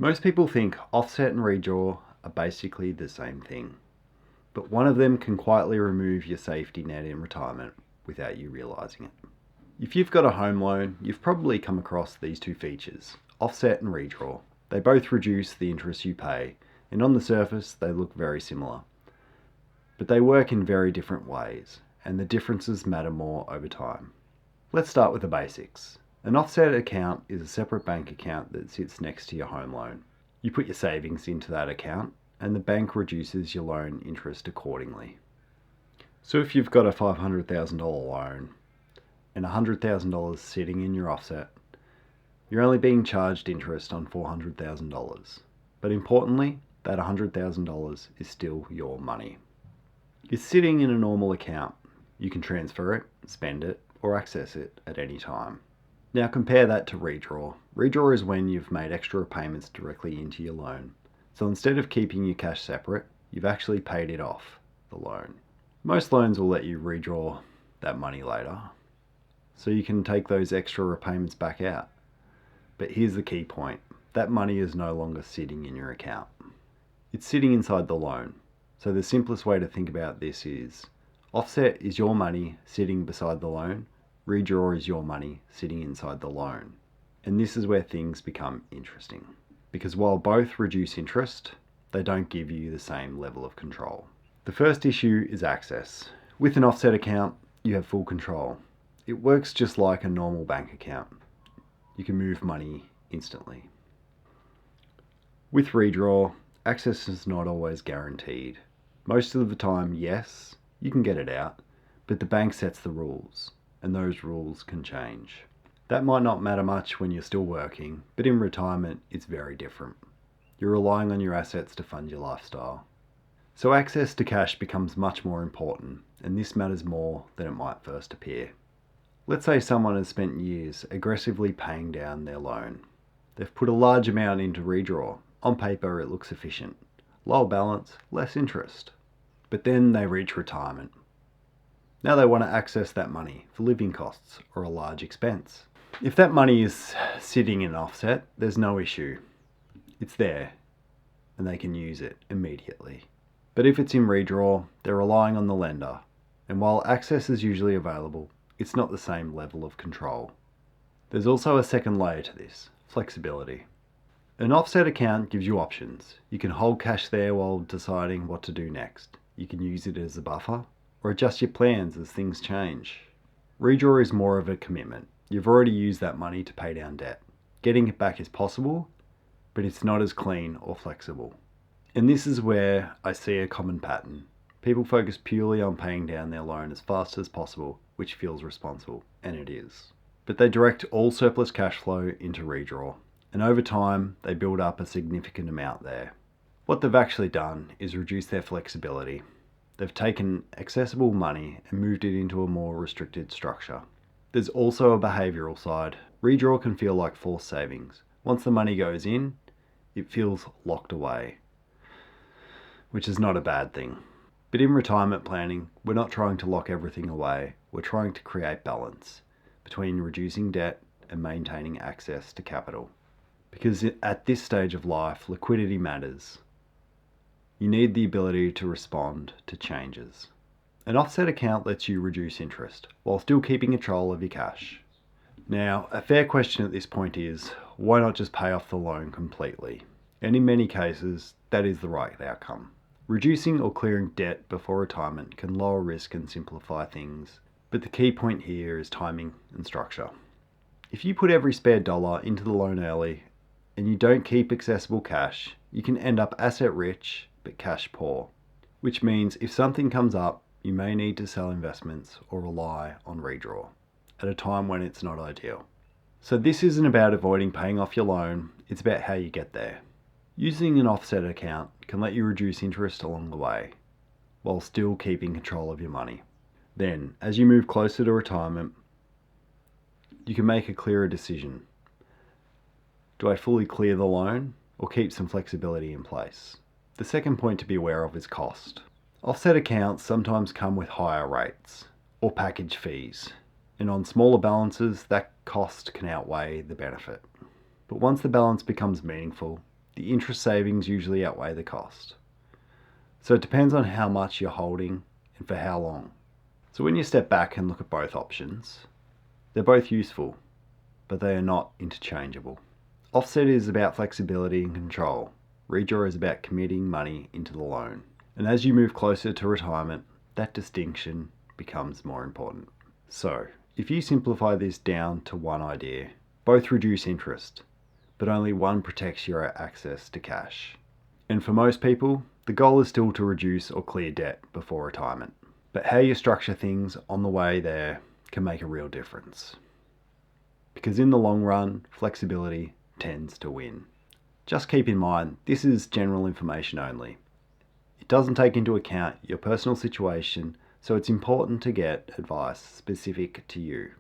Most people think offset and redraw are basically the same thing, but one of them can quietly remove your safety net in retirement without you realizing it. If you've got a home loan, you've probably come across these two features, offset and redraw. They both reduce the interest you pay, and on the surface they look very similar. But they work in very different ways, and the differences matter more over time. Let's start with the basics. An offset account is a separate bank account that sits next to your home loan. You put your savings into that account, and the bank reduces your loan interest accordingly. So if you've got a $500,000 loan and $100,000 sitting in your offset, you're only being charged interest on $400,000. But importantly, that $100,000 is still your money. It's sitting in a normal account. You can transfer it, spend it, or access it at any time. Now compare that to redraw. Redraw is when you've made extra payments directly into your loan. So instead of keeping your cash separate, you've actually paid it off, the loan. Most loans will let you redraw that money later, so you can take those extra repayments back out. But here's the key point. That money is no longer sitting in your account. It's sitting inside the loan. So the simplest way to think about this is, offset is your money sitting beside the loan, redraw is your money sitting inside the loan. And this is where things become interesting. Because while both reduce interest, they don't give you the same level of control. The first issue is access. With an offset account, you have full control. It works just like a normal bank account. You can move money instantly. With redraw, access is not always guaranteed. Most of the time, yes, you can get it out, but the bank sets the rules, and those rules can change. That might not matter much when you're still working, but in retirement, it's very different. You're relying on your assets to fund your lifestyle. So access to cash becomes much more important, and this matters more than it might first appear. Let's say someone has spent years aggressively paying down their loan. They've put a large amount into redraw. On paper, it looks efficient. Lower balance, less interest. But then they reach retirement. Now they want to access that money for living costs or a large expense. If that money is sitting in offset, there's no issue. It's there, and they can use it immediately. But if it's in redraw, they're relying on the lender, and while access is usually available, it's not the same level of control. There's also a second layer to this, flexibility. An offset account gives you options. You can hold cash there while deciding what to do next. You can use it as a buffer, or adjust your plans as things change. Redraw is more of a commitment. You've already used that money to pay down debt. Getting it back is possible, but it's not as clean or flexible. And this is where I see a common pattern. People focus purely on paying down their loan as fast as possible, which feels responsible, and it is. But they direct all surplus cash flow into redraw, and over time, they build up a significant amount there. What they've actually done is reduce their flexibility. They've taken accessible money and moved it into a more restricted structure. There's also a behavioural side. Redraw can feel like forced savings. Once the money goes in, it feels locked away, which is not a bad thing. But in retirement planning, we're not trying to lock everything away. We're trying to create balance between reducing debt and maintaining access to capital. Because at this stage of life, liquidity matters. You need the ability to respond to changes. An offset account lets you reduce interest while still keeping control of your cash. Now, a fair question at this point is, why not just pay off the loan completely? And in many cases, that is the right outcome. Reducing or clearing debt before retirement can lower risk and simplify things, but the key point here is timing and structure. If you put every spare dollar into the loan early and you don't keep accessible cash, you can end up asset rich but cash poor, which means if something comes up, you may need to sell investments or rely on redraw at a time when it's not ideal. So this isn't about avoiding paying off your loan, it's about how you get there. Using an offset account can let you reduce interest along the way, while still keeping control of your money. Then, as you move closer to retirement, you can make a clearer decision. Do I fully clear the loan or keep some flexibility in place? The second point to be aware of is cost. Offset accounts sometimes come with higher rates or package fees, and on smaller balances, that cost can outweigh the benefit. But once the balance becomes meaningful, the interest savings usually outweigh the cost. So it depends on how much you're holding and for how long. So when you step back and look at both options, they're both useful, but they are not interchangeable. Offset is about flexibility and control. Redraw is about committing money into the loan. And as you move closer to retirement, that distinction becomes more important. So, if you simplify this down to one idea, both reduce interest, but only one protects your access to cash. And for most people, the goal is still to reduce or clear debt before retirement. But how you structure things on the way there can make a real difference. Because in the long run, flexibility tends to win. Just keep in mind, this is general information only. It doesn't take into account your personal situation, so it's important to get advice specific to you.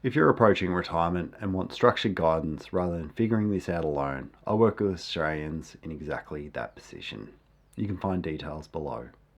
If you're approaching retirement and want structured guidance rather than figuring this out alone, I work with Australians in exactly that position. You can find details below.